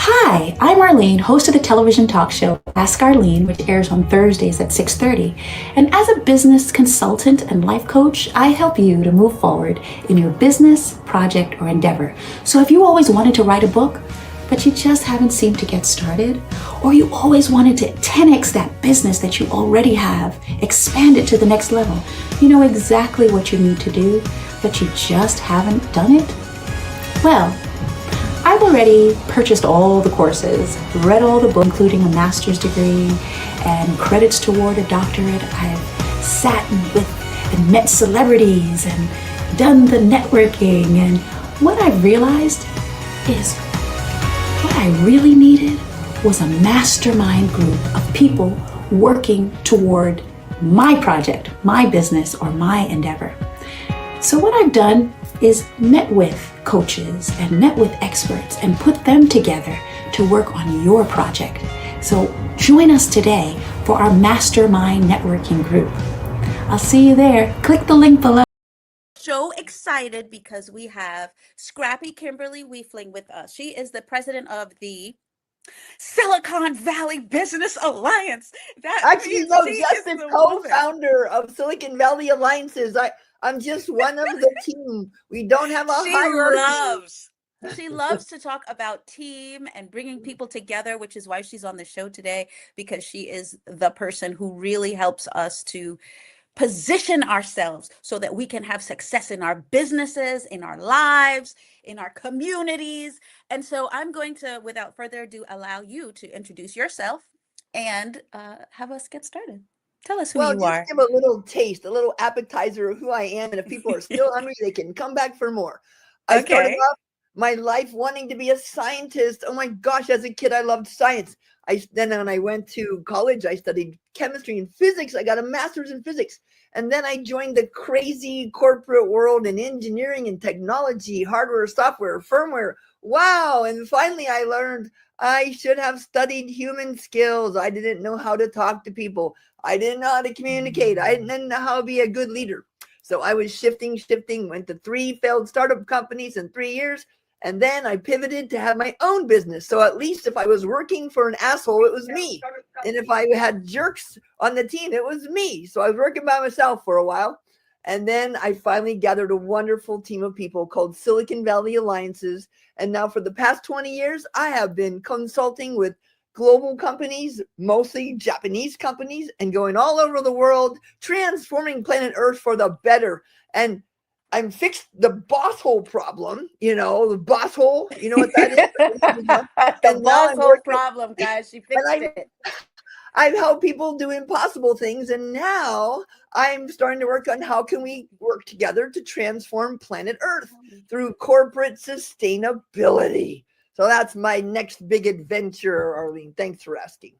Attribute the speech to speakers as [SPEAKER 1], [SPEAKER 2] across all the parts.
[SPEAKER 1] Hi, I'm Arlene, host of the television talk show Ask Arlene, which airs on Thursdays at 6:30. And as a business consultant and life coach, I help you to move forward in your business, project, or endeavor. So if you always wanted to write a book, but you just haven't seemed to get started, or you always wanted to 10x that business that you already have, expand it to the next level, you know exactly what you need to do, but you just haven't done it? Well, I've already purchased all the courses, read all the books, including a master's degree and credits toward a doctorate. I've sat with and met celebrities and done the networking. And what I've realized is what I really needed was a mastermind group of people working toward my project, my business, or my endeavor. So what I've done is met with coaches and met with experts and put them together to work on your project. So join us today for our mastermind networking group. I'll see you there. Click the link below.
[SPEAKER 2] So excited because we have Scrappy Kimberly Wiefling with us. She is the president of the Silicon Valley Business Alliance. That
[SPEAKER 3] Actually,
[SPEAKER 2] means
[SPEAKER 3] no,
[SPEAKER 2] she
[SPEAKER 3] just
[SPEAKER 2] is
[SPEAKER 3] the
[SPEAKER 2] the woman.
[SPEAKER 3] co-founder of Silicon Valley Alliances. I'm just one of the team. We don't have a hierarchy.
[SPEAKER 2] She loves to talk about team and bringing people together, which is why she's on the show today, because she is the person who really helps us to position ourselves so that we can have success in our businesses, in our lives, in our communities. And so I'm going to, without further ado, allow you to introduce yourself and have us get started. Tell us who
[SPEAKER 3] Well,
[SPEAKER 2] you
[SPEAKER 3] just
[SPEAKER 2] are.
[SPEAKER 3] give a little taste, a little appetizer of who I am. And if people are still hungry, they can come back for more. I started
[SPEAKER 2] Okay.
[SPEAKER 3] off my life wanting to be a scientist. Oh my gosh, as a kid, I loved science. Then when I went to college, I studied chemistry and physics. I got a master's in physics. And then I joined the crazy corporate world in engineering and technology, hardware, software, firmware. Wow. And finally, I learned I should have studied human skills. I didn't know how to talk to people. I didn't know how to communicate. I didn't know how to be a good leader. So I was shifting, went to 3 failed startup companies in 3 years. And then I pivoted to have my own business. So at least if I was working for an asshole, it was me. And if I had jerks on the team, it was me. So I was working by myself for a while. And then I finally gathered a wonderful team of people called Silicon Valley Alliances. And now for the past 20 years, I have been consulting with global companies, mostly Japanese companies, and going all over the world, transforming planet Earth for the better. And I'm fixed the boss hole problem, the boss hole, you know what that is?
[SPEAKER 2] The boss hole problem, guys. She fixed it.
[SPEAKER 3] I've helped people do impossible things, and now I'm starting to work on how can we work together to transform planet Earth through corporate sustainability. So that's my next big adventure, Arlene. Thanks for asking.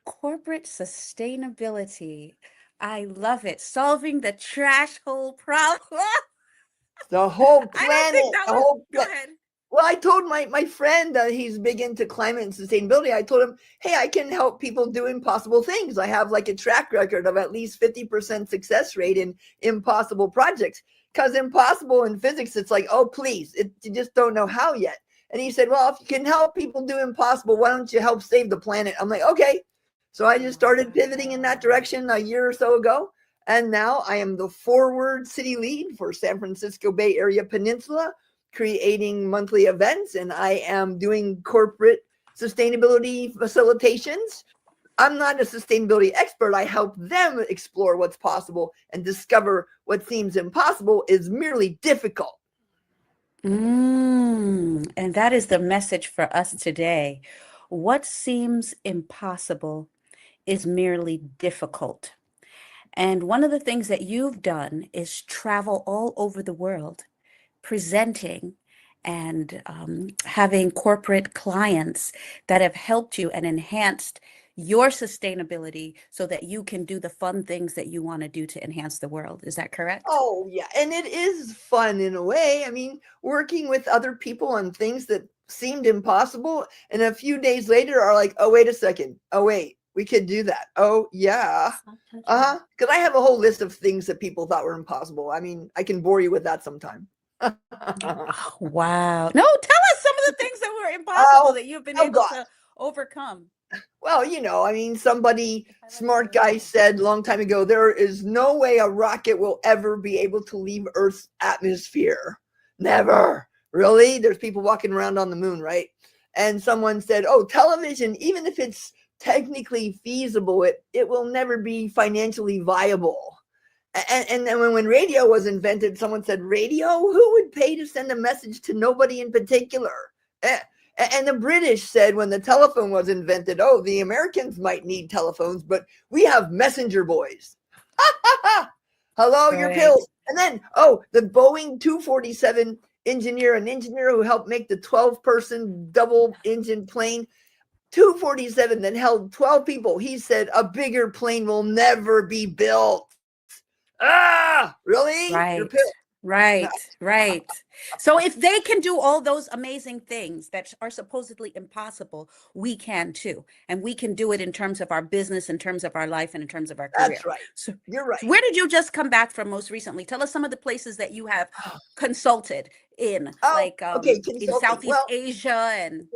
[SPEAKER 2] Corporate sustainability. I love it. Solving the trash hole problem.
[SPEAKER 3] The whole
[SPEAKER 2] I don't think
[SPEAKER 3] planet,
[SPEAKER 2] that was. Go ahead.
[SPEAKER 3] Well, I told my friend that he's big into climate and sustainability. I told him, hey, I can help people do impossible things. I have like a track record of at least 50% success rate in impossible projects. Because impossible in physics, it's like, oh, please, you just don't know how yet. And he said, well, if you can help people do impossible, why don't you help save the planet? I'm like, okay. So I just started pivoting in that direction a year or so ago. And now I am the forward city lead for San Francisco Bay Area Peninsula, creating monthly events, and I am doing corporate sustainability facilitations. I'm not a sustainability expert. I help them explore what's possible and discover what seems impossible is merely difficult.
[SPEAKER 2] And that is the message for us today. What seems impossible is merely difficult. And one of the things that you've done is travel all over the world, presenting and having corporate clients that have helped you and enhanced your sustainability so that you can do the fun things that you want to do to enhance the world. Is that correct?
[SPEAKER 3] Oh, yeah. And it is fun in a way. I mean, working with other people on things that seemed impossible and a few days later are like, oh, wait a second. Oh, wait, we could do that. Oh, yeah. Because I have a whole list of things that people thought were impossible. I mean, I can bore you with that sometime.
[SPEAKER 2] Wow. No, tell us some of the things that were impossible that you've been
[SPEAKER 3] oh
[SPEAKER 2] able
[SPEAKER 3] God.
[SPEAKER 2] to overcome?
[SPEAKER 3] Well, I mean, somebody smart guy said a long time ago, there is no way a rocket will ever be able to leave Earth's atmosphere. Never. Really? There's people walking around on the moon, right? And someone said, oh, television, even if it's technically feasible, it will never be financially viable. And then when radio was invented, someone said, radio? Who would pay to send a message to nobody in particular? And the British said when the telephone was invented, oh, the Americans might need telephones, but we have messenger boys. Hello, your pills. And then, oh, the Boeing 247 engineer, an engineer who helped make the 12-person double engine plane, 247 that held 12 people. He said a bigger plane will never be built. Really?
[SPEAKER 2] Right. Right. So if they can do all those amazing things that are supposedly impossible, we can too. And we can do it in terms of our business, in terms of our life, and in terms of our career.
[SPEAKER 3] That's right.
[SPEAKER 2] So
[SPEAKER 3] you're right.
[SPEAKER 2] Where did you just come back from most recently? Tell us some of the places that you have consulted in, in Southeast Asia. And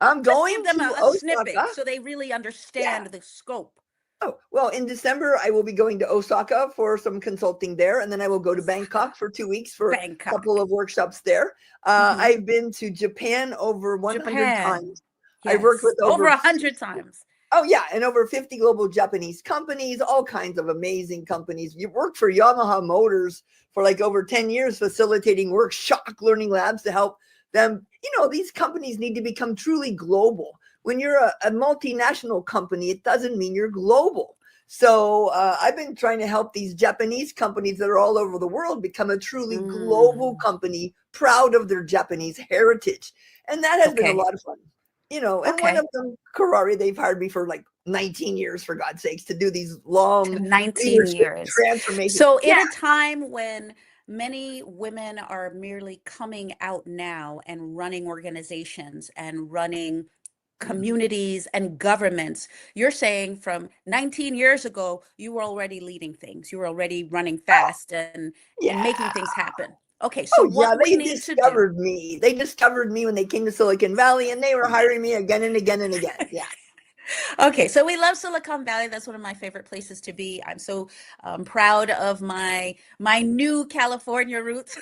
[SPEAKER 3] I'm going
[SPEAKER 2] give them
[SPEAKER 3] to
[SPEAKER 2] a snippet so they really understand the scope.
[SPEAKER 3] Oh, well, in December, I will be going to Osaka for some consulting there. And then I will go to Bangkok for 2 weeks for a couple of workshops there. I've been to Japan over 100 times.
[SPEAKER 2] Yes.
[SPEAKER 3] I've worked with
[SPEAKER 2] over 100 times.
[SPEAKER 3] Oh, yeah. And over 50 global Japanese companies, all kinds of amazing companies. You worked for Yamaha Motors for like over 10 years, facilitating workshop learning labs to help them. These companies need to become truly global. When you're a multinational company, it doesn't mean you're global. So I've been trying to help these Japanese companies that are all over the world become a truly global company, proud of their Japanese heritage. And that has been a lot of fun. And one of them, Karari, they've hired me for like 19 years, for God's sakes, to do these long
[SPEAKER 2] 19 years
[SPEAKER 3] transformations.
[SPEAKER 2] So in a time when many women are merely coming out now and running organizations and running communities and governments, you're saying from 19 years ago, you were already leading things. You were already running fast and making things happen. Okay, so what we need to do.
[SPEAKER 3] They discovered me when they came to Silicon Valley, and they were hiring me again and again and again. Yeah.
[SPEAKER 2] Okay, so we love Silicon Valley. That's one of my favorite places to be. I'm so proud of my new California roots.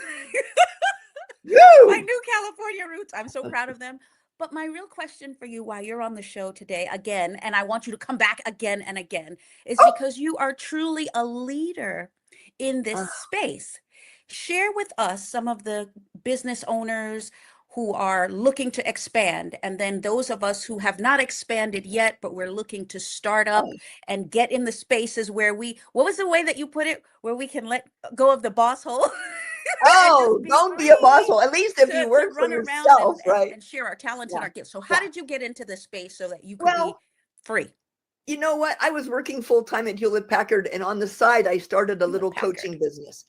[SPEAKER 2] My new California roots. I'm so proud of them. But my real question for you while you're on the show today, again, and I want you to come back again and again, is because you are truly a leader in this space. Share with us some of the business owners who are looking to expand, and then those of us who have not expanded yet, but we're looking to start up and get in the spaces where what was the way that you put it, where we can let go of the boss hole?
[SPEAKER 3] Don't be a boss hole. At least if you work for yourself, right?
[SPEAKER 2] And share our talents and our gifts. So how did you get into this space so that you could be free?
[SPEAKER 3] You know what? I was working full time at Hewlett Packard, and on the side, I started a little coaching business.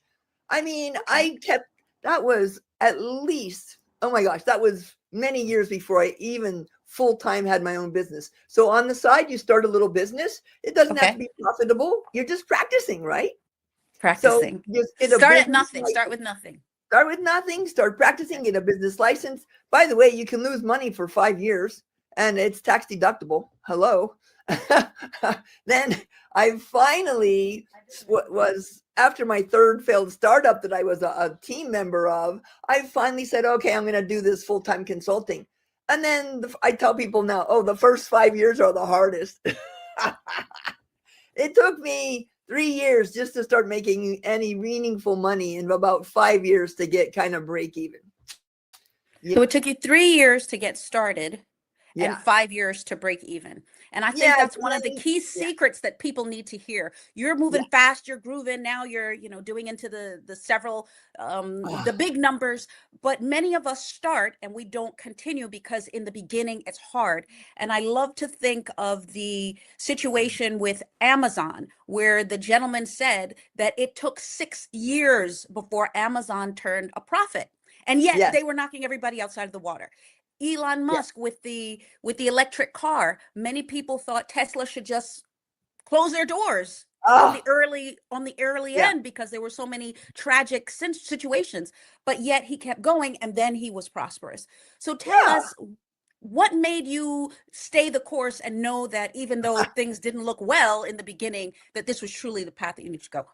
[SPEAKER 3] I mean, that was at least, oh my gosh, that was many years before I even full time had my own business. So on the side, you start a little business. It doesn't have to be profitable. You're just practicing, right?
[SPEAKER 2] Practicing.
[SPEAKER 3] So
[SPEAKER 2] start at nothing. Start with nothing.
[SPEAKER 3] Start with nothing. Start practicing. Get a business license. By the way, you can lose money for 5 years, and it's tax deductible. Hello. Then I finally was, after my third failed startup that I was a team member of, I finally said, okay, I'm going to do this full-time consulting. And then I tell people now, the first 5 years are the hardest. It took me 3 years just to start making any meaningful money, and about 5 years to get kind of break even.
[SPEAKER 2] So it took you 3 years to get started and 5 years to break even. And I think that's one of the key secrets that people need to hear. You're moving fast, you're grooving. Now you're, doing into the several, the big numbers, but many of us start and we don't continue because in the beginning it's hard. And I love to think of the situation with Amazon, where the gentleman said that it took 6 years before Amazon turned a profit. And yet they were knocking everybody outside of the water. Elon Musk with the electric car. Many people thought Tesla should just close their doors on the early end because there were so many tragic situations. But yet he kept going, and then he was prosperous. So tell us, what made you stay the course and know that even though things didn't look well in the beginning, that this was truly the path that you need to go?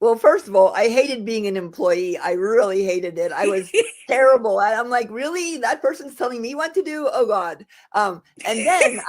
[SPEAKER 3] Well, first of all, I hated being an employee. I really hated it. I was terrible. I'm like, really? That person's telling me what to do? Oh God. And then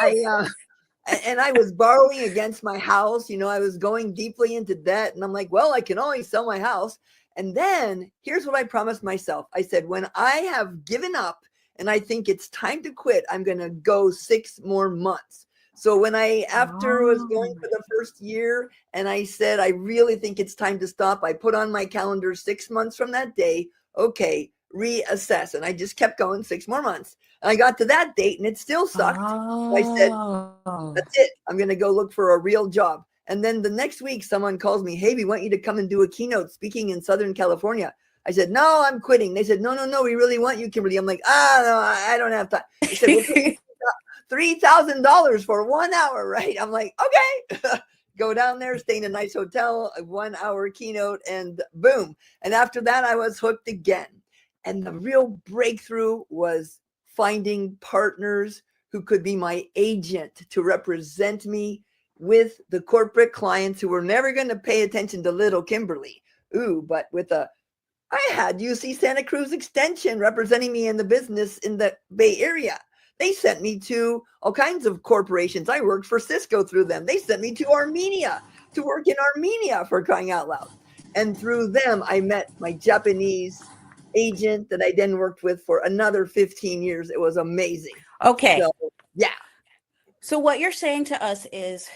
[SPEAKER 3] and I was borrowing against my house. I was going deeply into debt, and I'm like, well, I can always sell my house. And then here's what I promised myself. I said, when I have given up and I think it's time to quit, I'm going to go 6 more months. So when after was going for the first year, and I said, I really think it's time to stop, I put on my calendar 6 months from that day. Okay, reassess. And I just kept going 6 more months. And I got to that date and it still sucked. So I said, that's it. I'm going to go look for a real job. And then the next week, someone calls me, hey, we want you to come and do a keynote speaking in Southern California. I said, no, I'm quitting. They said, no, we really want you, Kimberly. I'm like, no, I don't have time. They said, well, $3,000 for 1 hour, right? I'm like, okay. Go down there, stay in a nice hotel, a 1 hour keynote, and boom. And after that, I was hooked again. And the real breakthrough was finding partners who could be my agent to represent me with the corporate clients who were never going to pay attention to little Kimberly. But I had UC Santa Cruz Extension representing me in the business in the Bay Area. They sent me to all kinds of corporations. I worked for Cisco through them. They sent me to Armenia to work in Armenia, for crying out loud. And through them, I met my Japanese agent that I then worked with for another 15 years. It was amazing.
[SPEAKER 2] Okay.
[SPEAKER 3] So, yeah.
[SPEAKER 2] So what you're saying to us is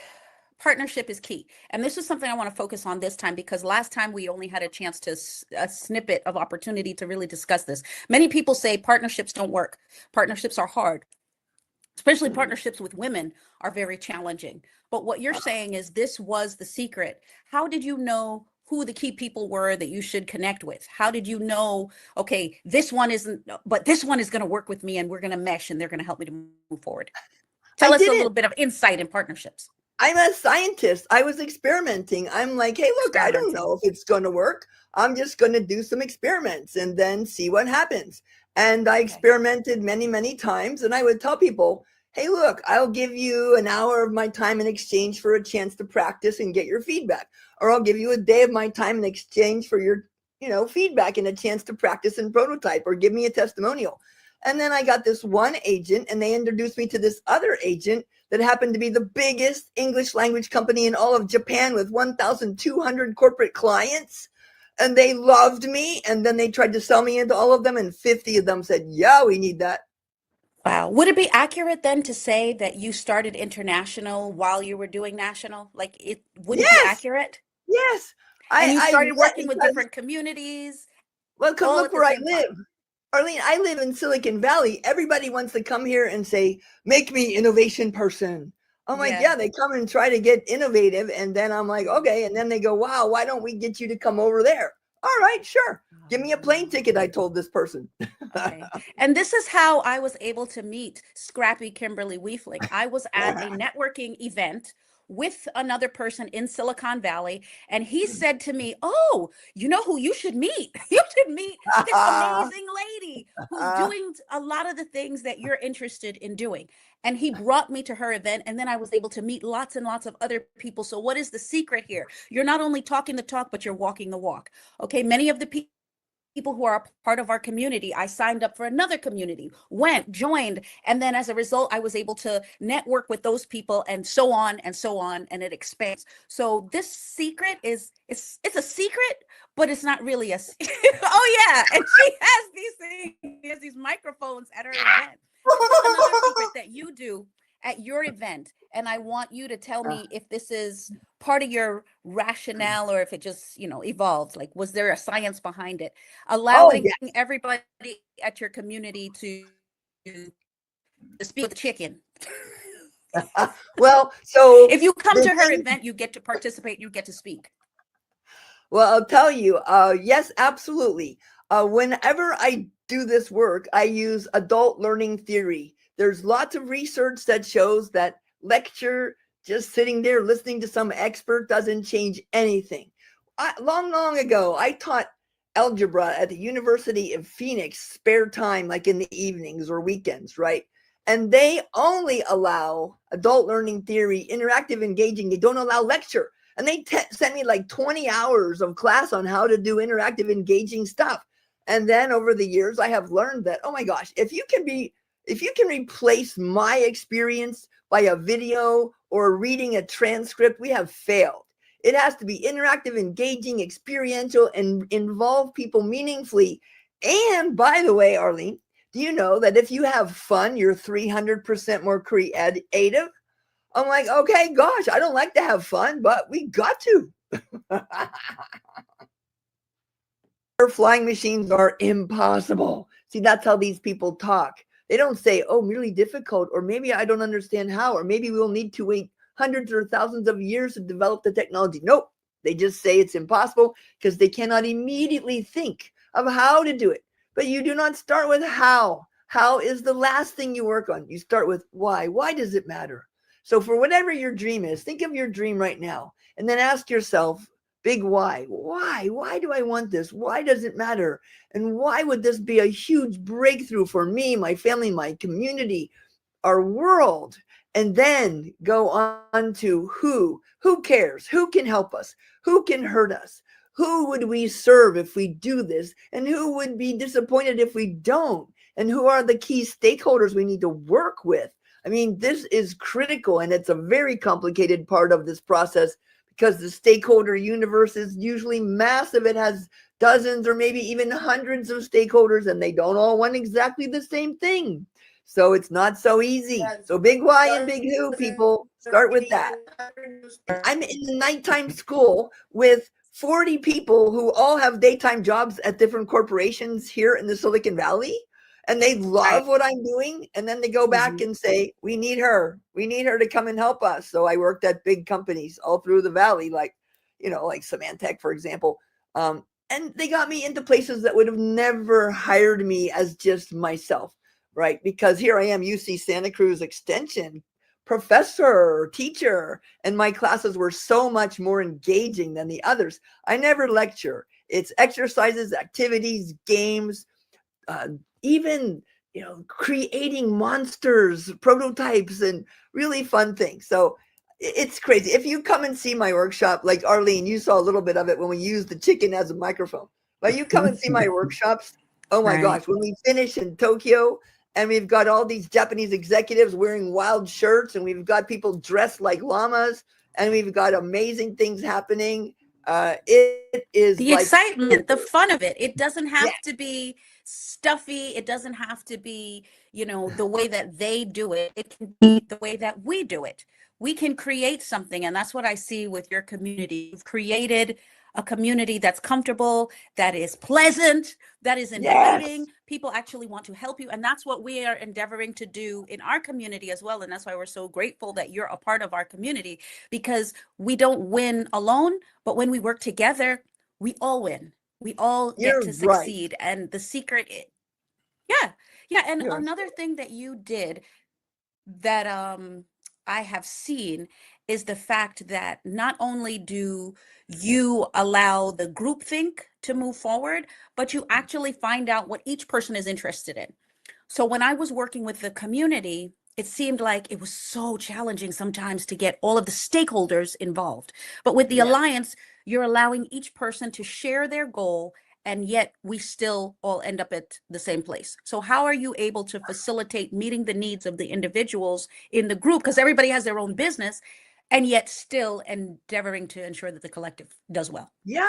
[SPEAKER 2] partnership is key. And this is something I want to focus on this time, because last time we only had a chance to a snippet of opportunity to really discuss this. Many people say partnerships don't work. Partnerships are hard. Especially partnerships with women are very challenging. But what you're saying is this was the secret. How did you know who the key people were that you should connect with? How did you know, okay, this one isn't, but this one is going to work with me and we're going to mesh and they're going to help me to move forward? Tell us a little bit of insight in partnerships.
[SPEAKER 3] I'm a scientist. I was experimenting. I'm like, hey, look, I don't know if it's going to work. I'm just going to do some experiments and then see what happens. And I experimented many, many times. And I would tell people, hey, look, I'll give you an hour of my time in exchange for a chance to practice and get your feedback. Or I'll give you a day of my time in exchange for your, feedback and a chance to practice and prototype, or give me a testimonial. And then I got this one agent and they introduced me to this other agent that happened to be the biggest English language company in all of Japan with 1,200 corporate clients. And they loved me. And then they tried to sell me into all of them. And 50 of them said, yeah, we need that.
[SPEAKER 2] Wow. Would it be accurate then to say that you started international while you were doing national? Like, would it be accurate?
[SPEAKER 3] Yes.
[SPEAKER 2] And you started working with different communities.
[SPEAKER 3] Well, come look where I live. Arlene, I live in Silicon Valley. Everybody wants to come here and say, make me innovation person. I'm like, yeah, they come and try to get innovative. And then I'm like, okay. And then they go, wow, why don't we get you to come over there? All right, sure. Give me a plane ticket, I told this person.
[SPEAKER 2] Okay. And this is how I was able to meet scrappy Kimberly Wiefling. I was at a networking event with another person in Silicon Valley, and he said to me, oh, you know who you should meet? You should meet this amazing lady who's doing a lot of the things that you're interested in doing. And he brought me to her event, and then I was able to meet lots and lots of other people. So what is the secret here? You're not only talking the talk, but you're walking the walk. Okay, many of the people who are a part of our community, I signed up for another community, joined, and then as a result, I was able to network with those people, and so on, and it expands. So this secret it's a secret, but it's not really a oh yeah, and she has these things, she has these microphones at her event. Another secret that you do at your event, and I want you to tell me if this is part of your rationale or if it just, evolved. Like, was there a science behind it? Allowing everybody at your community to speak with the chicken.
[SPEAKER 3] Well, so
[SPEAKER 2] if you come to her event, you get to participate, you get to speak.
[SPEAKER 3] Well, I'll tell you, yes, absolutely. Whenever I do this work, I use adult learning theory. There's lots of research that shows that lecture, just sitting there listening to some expert, doesn't change anything. Long ago, I taught algebra at the University of Phoenix, spare time, like in the evenings or weekends, right? And they only allow adult learning theory, interactive engaging. They don't allow lecture. And they sent me like 20 hours of class on how to do interactive engaging stuff. And then over the years, I have learned that, oh my gosh, if you can replace my experience by a video or reading a transcript, we have failed. It has to be interactive, engaging, experiential, and involve people meaningfully. And by the way, Arlene, do you know that if you have fun, you're 300% more creative? I'm like, okay, gosh, I don't like to have fun, but we got to. Flying machines are impossible. See, that's how these people talk. They don't say, oh, really difficult, or maybe I don't understand how, or maybe we'll need to wait hundreds or thousands of years to develop the technology. Nope. They just say it's impossible because they cannot immediately think of how to do it. But you do not start with how. How is the last thing you work on. You start with why. Why does it matter? So for whatever your dream is, think of your dream right now and then ask yourself, big why. Why? Why do I want this? Why does it matter? And why would this be a huge breakthrough for me, my family, my community, our world? And then go on to who cares? Who can help us? Who can hurt us? Who would we serve if we do this? And who would be disappointed if we don't? And who are the key stakeholders we need to work with? I mean, this is critical, and it's a very complicated part of this process because the stakeholder universe is usually massive. It has dozens or maybe even hundreds of stakeholders, and they don't all want exactly the same thing. So it's not so easy. So big why and big who, people. Start with that. I'm in the nighttime school with 40 people who all have daytime jobs at different corporations here in the Silicon Valley. And they love what I'm doing. And then they go back and say, we need her. We need her to come and help us. So I worked at big companies all through the Valley, like Symantec, for example. And they got me into places that would have never hired me as just myself, right? Because here I am, UC Santa Cruz Extension professor, teacher, and my classes were so much more engaging than the others. I never lecture. It's exercises, activities, games, even creating monsters, prototypes, and really fun things. So it's crazy. If you come and see my workshop, like Arlene, you saw a little bit of it when we used the chicken as a microphone. But you come and see my workshops. Oh my gosh, when we finish in Tokyo, and we've got all these Japanese executives wearing wild shirts, and we've got people dressed like llamas, and we've got amazing things happening. It is
[SPEAKER 2] the excitement, the fun of it. It doesn't have to be stuffy. It doesn't have to be, the way that they do it. It can be the way that we do it. We can create something. And that's what I see with your community. You've created a community that's comfortable, that is pleasant, that is inviting. Yes. People actually want to help you. And that's what we are endeavoring to do in our community as well. And that's why we're so grateful that you're a part of our community, because we don't win alone, but when we work together, we all win. We all get to succeed. Right. And the secret, And another thing that you did that I have seen is the fact that not only do you allow the groupthink to move forward, but you actually find out what each person is interested in. So when I was working with the community, it seemed like it was so challenging sometimes to get all of the stakeholders involved. But with the Alliance, you're allowing each person to share their goal, and yet we still all end up at the same place. So how are you able to facilitate meeting the needs of the individuals in the group? Because everybody has their own business, and yet still endeavoring to ensure that the collective does well. Yeah.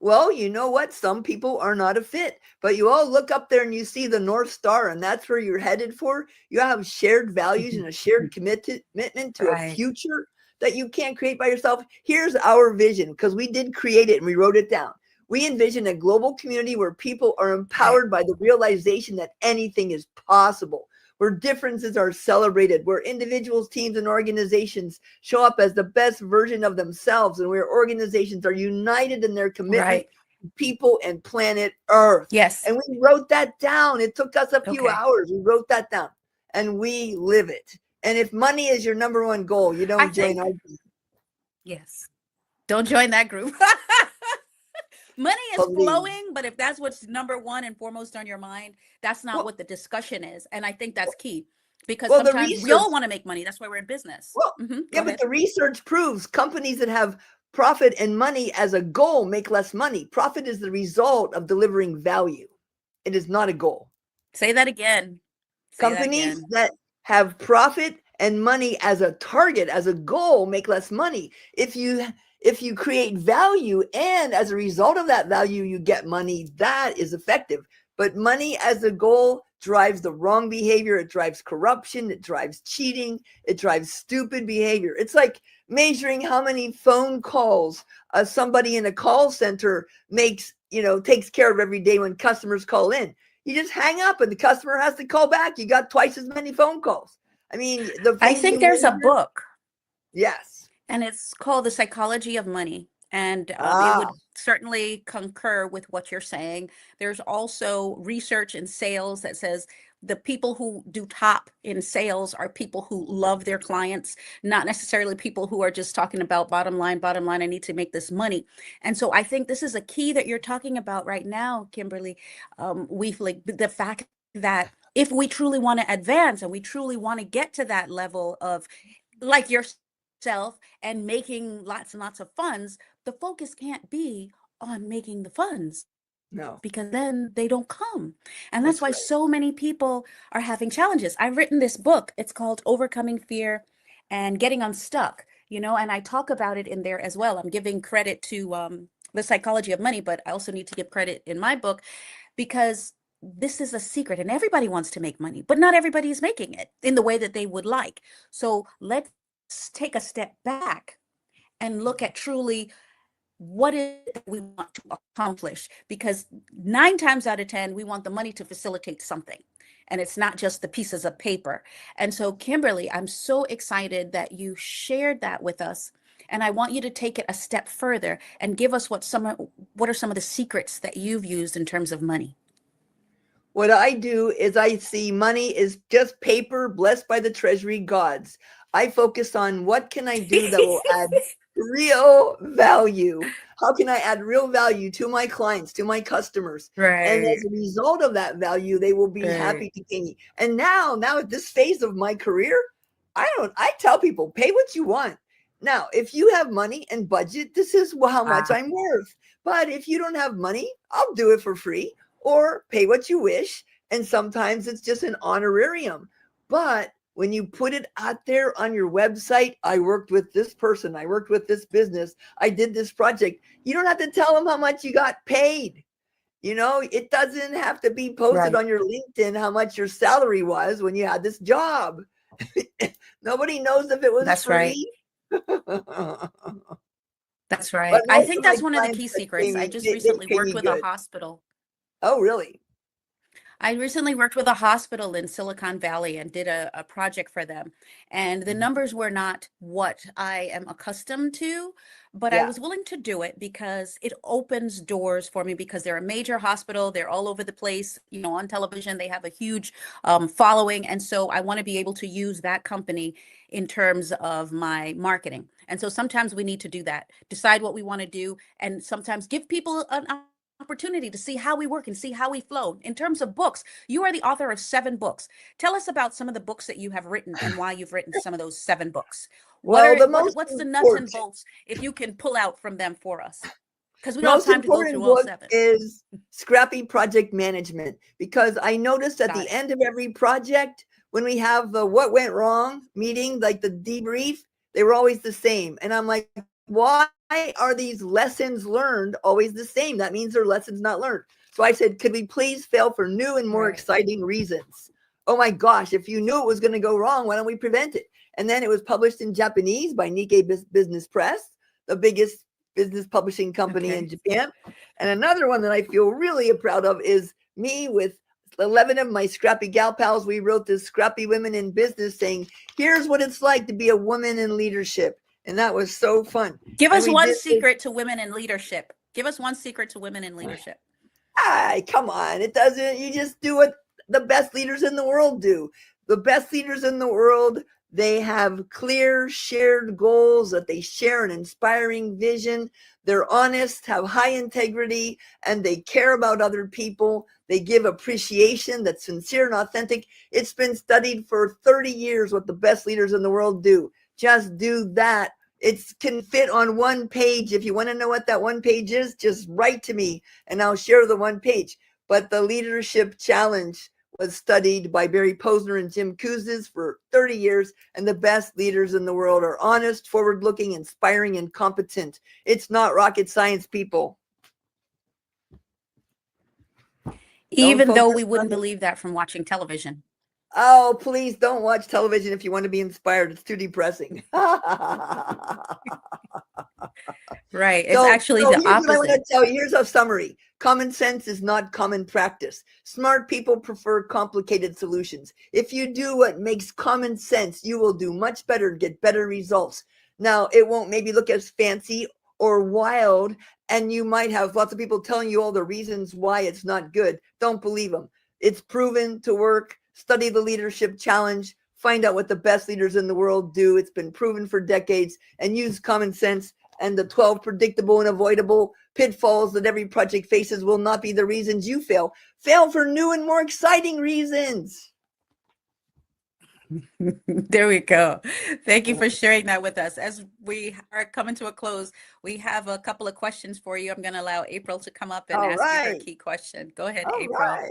[SPEAKER 3] Well, you know what? Some people are not a fit, but you all look up there and you see the North Star, and that's where you're headed for. You have shared values and a shared commitment to a future that you can't create by yourself. Here's our vision, because we did create it and we wrote it down. We envision a global community where people are empowered by the realization that anything is possible, where differences are celebrated, where individuals, teams, and organizations show up as the best version of themselves, and where organizations are united in their commitment to people and planet Earth.
[SPEAKER 2] Yes.
[SPEAKER 3] And we wrote that down. It took us a few hours. We wrote that down, and we live it. And if money is your number one goal, you don't join our group.
[SPEAKER 2] Yes. Don't join that group. Money is flowing, but if that's what's number one and foremost on your mind, that's not what the discussion is. And I think that's key. because
[SPEAKER 3] Well, the
[SPEAKER 2] sometimes we
[SPEAKER 3] research,
[SPEAKER 2] all want to make money. That's why we're in business.
[SPEAKER 3] well,
[SPEAKER 2] Go
[SPEAKER 3] yeah, but
[SPEAKER 2] ahead.
[SPEAKER 3] the research proves companies that have profit and money as a goal make less money. Profit is the result of delivering value. It is not a goal.
[SPEAKER 2] Say that again. Say that
[SPEAKER 3] Companies
[SPEAKER 2] again.
[SPEAKER 3] that have profit and money as a target, as a goal, make less money. If you create value and as a result of that value you get money, that is effective. But money as a goal drives the wrong behavior. It drives corruption. It drives cheating. It drives stupid behavior. It's like measuring how many phone calls somebody in a call center makes, takes care of every day when customers call in. You just hang up and the customer has to call back. You got twice as many phone calls. I mean, the
[SPEAKER 2] I
[SPEAKER 3] thing
[SPEAKER 2] think
[SPEAKER 3] you
[SPEAKER 2] there's a
[SPEAKER 3] measure,
[SPEAKER 2] book,
[SPEAKER 3] yes.
[SPEAKER 2] and it's called The Psychology of Money. And it
[SPEAKER 3] Ah,
[SPEAKER 2] would certainly concur with what you're saying. There's also research in sales that says the people who do top in sales are people who love their clients, not necessarily people who are just talking about bottom line, I need to make this money. And so I think this is a key that you're talking about right now, Kimberly Wiefling, the fact that if we truly want to advance and we truly want to get to that level of, like yourself, and making lots and lots of funds, the focus can't be on making the funds,
[SPEAKER 3] no,
[SPEAKER 2] because then they don't come. And that's
[SPEAKER 3] that's
[SPEAKER 2] why
[SPEAKER 3] right.
[SPEAKER 2] so many people are having challenges. I've written this book. It's called Overcoming Fear and Getting Unstuck, and I talk about it in there as well. I'm giving credit to The Psychology of Money, but I also need to give credit in my book, because this is a secret and everybody wants to make money, but not everybody is making it in the way that they would like. So let's take a step back and look at truly what is it we want to accomplish, because 9 times out of 10 we want the money to facilitate something, and it's not just the pieces of paper. And so, Kimberly, I'm so excited that you shared that with us, and I want you to take it a step further and give us what are some of the secrets that you've used in terms of money.
[SPEAKER 3] What I do is I see money is just paper blessed by the treasury gods. I focus on what can I do that will add real value. How can I add real value to my clients, to my customers? And
[SPEAKER 2] Right,
[SPEAKER 3] as a result of that value, they will be
[SPEAKER 2] right.
[SPEAKER 3] happy to pay me. And now at this phase of my career, I tell people, pay what you want. Now, if you have money and budget, this is how much
[SPEAKER 2] Wow.
[SPEAKER 3] I'm worth. But if you don't have money, I'll do it for free or pay what you wish. And sometimes it's just an honorarium. But when you put it out there on your website, I worked with this person, I worked with this business, I did this project, you don't have to tell them how much you got paid. It doesn't have to be posted
[SPEAKER 2] Right.
[SPEAKER 3] on your LinkedIn how much your salary was when you had this job. Nobody knows if it was
[SPEAKER 2] That's right.
[SPEAKER 3] free. But
[SPEAKER 2] That's right. I
[SPEAKER 3] most
[SPEAKER 2] think
[SPEAKER 3] of my
[SPEAKER 2] that's one of the
[SPEAKER 3] clients
[SPEAKER 2] key
[SPEAKER 3] that pay
[SPEAKER 2] secrets. I
[SPEAKER 3] me,
[SPEAKER 2] just
[SPEAKER 3] they
[SPEAKER 2] recently
[SPEAKER 3] pay
[SPEAKER 2] worked
[SPEAKER 3] me
[SPEAKER 2] with a
[SPEAKER 3] good.
[SPEAKER 2] hospital.
[SPEAKER 3] Oh, really?
[SPEAKER 2] I recently worked with a hospital in Silicon Valley and did a project for them. And the numbers were not what I am accustomed to, but I
[SPEAKER 3] Yeah.
[SPEAKER 2] was willing to do it because it opens doors for me, because they're a major hospital. They're all over the place, on television. They have a huge following. And so I want to be able to use that company in terms of my marketing. And so sometimes we need to do that, decide what we want to do, and sometimes give people an opportunity to see how we work and see how we flow. In terms of books, you are the author of 7 books. Tell us about some of the books that you have written and why you've written some of those 7 books.
[SPEAKER 3] Well, the
[SPEAKER 2] What's the nuts and bolts, if you can pull out from them for us? Because we don't have
[SPEAKER 3] most
[SPEAKER 2] time to go through
[SPEAKER 3] important
[SPEAKER 2] all
[SPEAKER 3] book
[SPEAKER 2] 7.
[SPEAKER 3] is Scrappy Project Management, because I noticed at
[SPEAKER 2] Got
[SPEAKER 3] the
[SPEAKER 2] it.
[SPEAKER 3] end of every project, when we have the what went wrong meeting, like the debrief, they were always the same. And I'm like, why are these lessons learned always the same? That means they're lessons not learned. So I said, could we please fail for new and more
[SPEAKER 2] Right.
[SPEAKER 3] exciting reasons? Oh my gosh, if you knew it was going to go wrong, why don't we prevent it? And then it was published in Japanese by Nikkei Business Press, the biggest business publishing company in
[SPEAKER 2] Okay.
[SPEAKER 3] Japan. And another one that I feel really proud of is me with 11 of my scrappy gal pals. We wrote this Scrappy Women in Business saying, here's what it's like to be a woman in leadership. And that was so fun.
[SPEAKER 2] Give
[SPEAKER 3] And
[SPEAKER 2] us
[SPEAKER 3] we
[SPEAKER 2] one
[SPEAKER 3] did this.
[SPEAKER 2] secret to women in leadership. Give us one secret to women in leadership.
[SPEAKER 3] Come on. It doesn't, you just do what the best leaders in the world do. The best leaders in the world, they have clear shared goals, that they share an inspiring vision. They're honest, have high integrity, and they care about other people. They give appreciation that's sincere and authentic. It's been studied for 30 years what the best leaders in the world do. Just do that. It can fit on one page. If you want to know what that one page is, just write to me and I'll share the one page. But the Leadership Challenge was studied by Barry Posner and Jim Kouzes for 30 years, and the best leaders in the world are honest, forward-looking, inspiring, and competent. It's not rocket science, people.
[SPEAKER 2] Even though we wouldn't believe that from watching television.
[SPEAKER 3] Oh, please don't watch television if you want to be inspired. It's too depressing.
[SPEAKER 2] Right. It's actually the opposite.
[SPEAKER 3] What I want to tell you. Here's a summary. Common sense is not common practice. Smart people prefer complicated solutions. If you do what makes common sense, you will do much better and get better results. Now, it won't maybe look as fancy or wild, and you might have lots of people telling you all the reasons why it's not good. Don't believe them. It's proven to work. Study the Leadership Challenge. Find out what the best leaders in the world do. It's been proven for decades, and use common sense. And the 12 predictable and avoidable pitfalls that every project faces will not be the reasons you fail. Fail for new and more exciting reasons.
[SPEAKER 2] There we go. Thank you for sharing that with us. As we are coming to a close, we have a couple of questions for you. I'm going to allow April to come up and ask you her key question. Go ahead, April.
[SPEAKER 3] Right.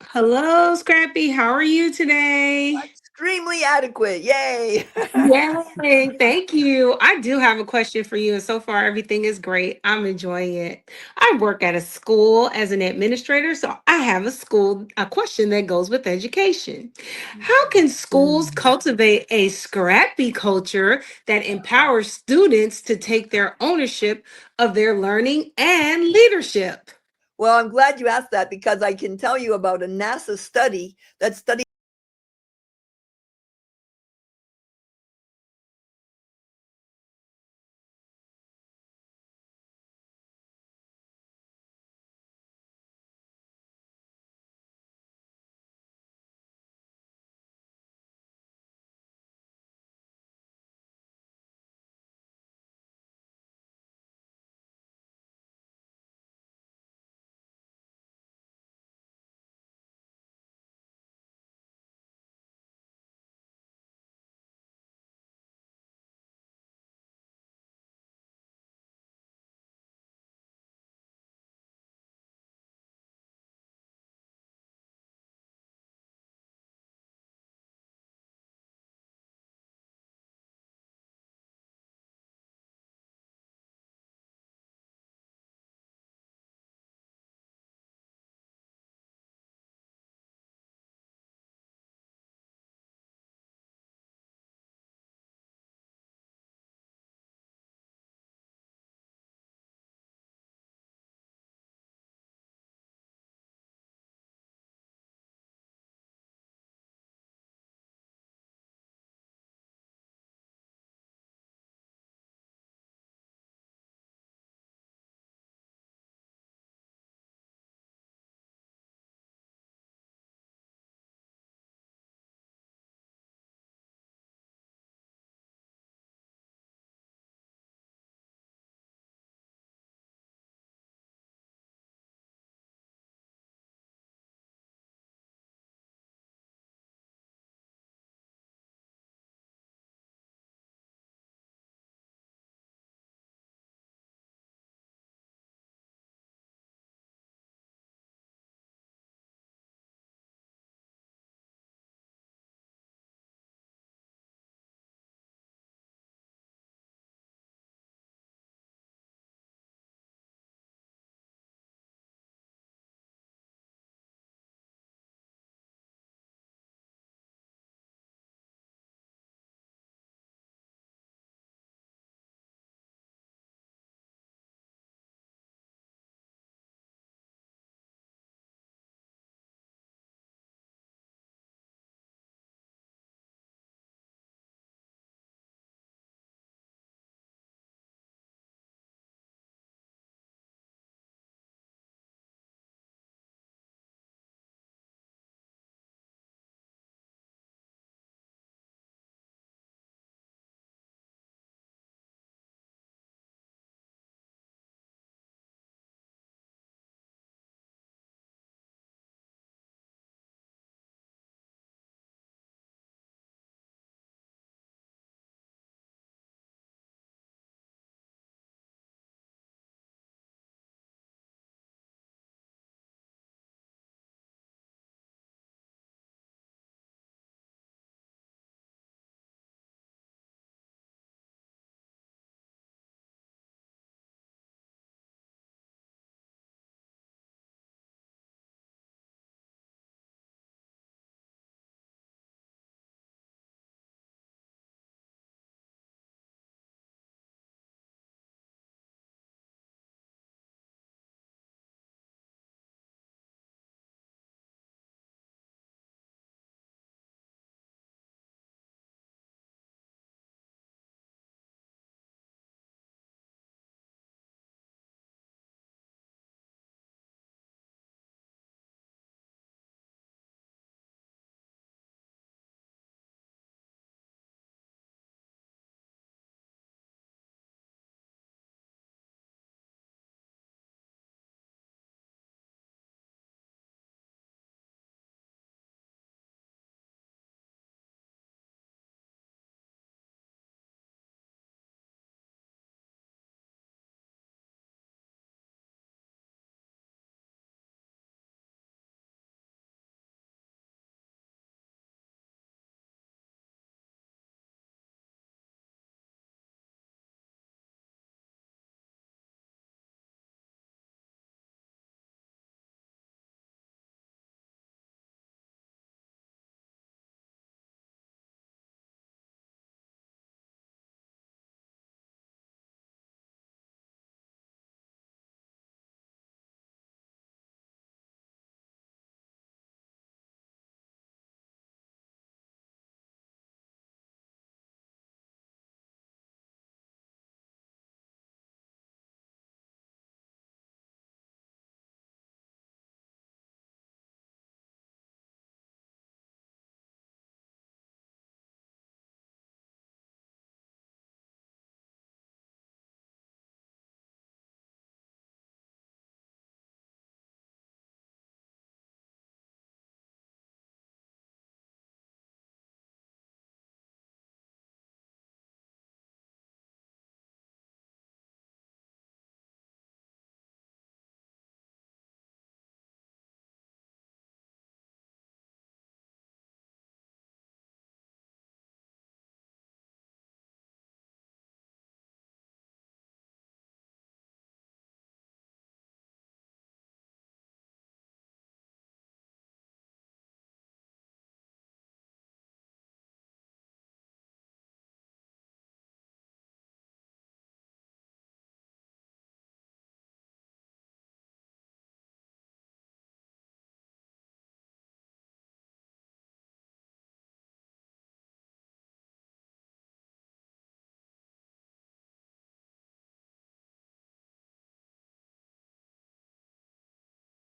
[SPEAKER 4] Hello, Scrappy. How are you today?
[SPEAKER 3] Extremely adequate. Yay.
[SPEAKER 4] Yay. Thank you. I do have a question for you. And so far, everything is great. I'm enjoying it. I work at a school as an administrator. So I have a question that goes with education. How can schools cultivate a scrappy culture that empowers students to take their ownership of their learning and leadership?
[SPEAKER 3] Well, I'm glad you asked that, because I can tell you about a NASA study that studied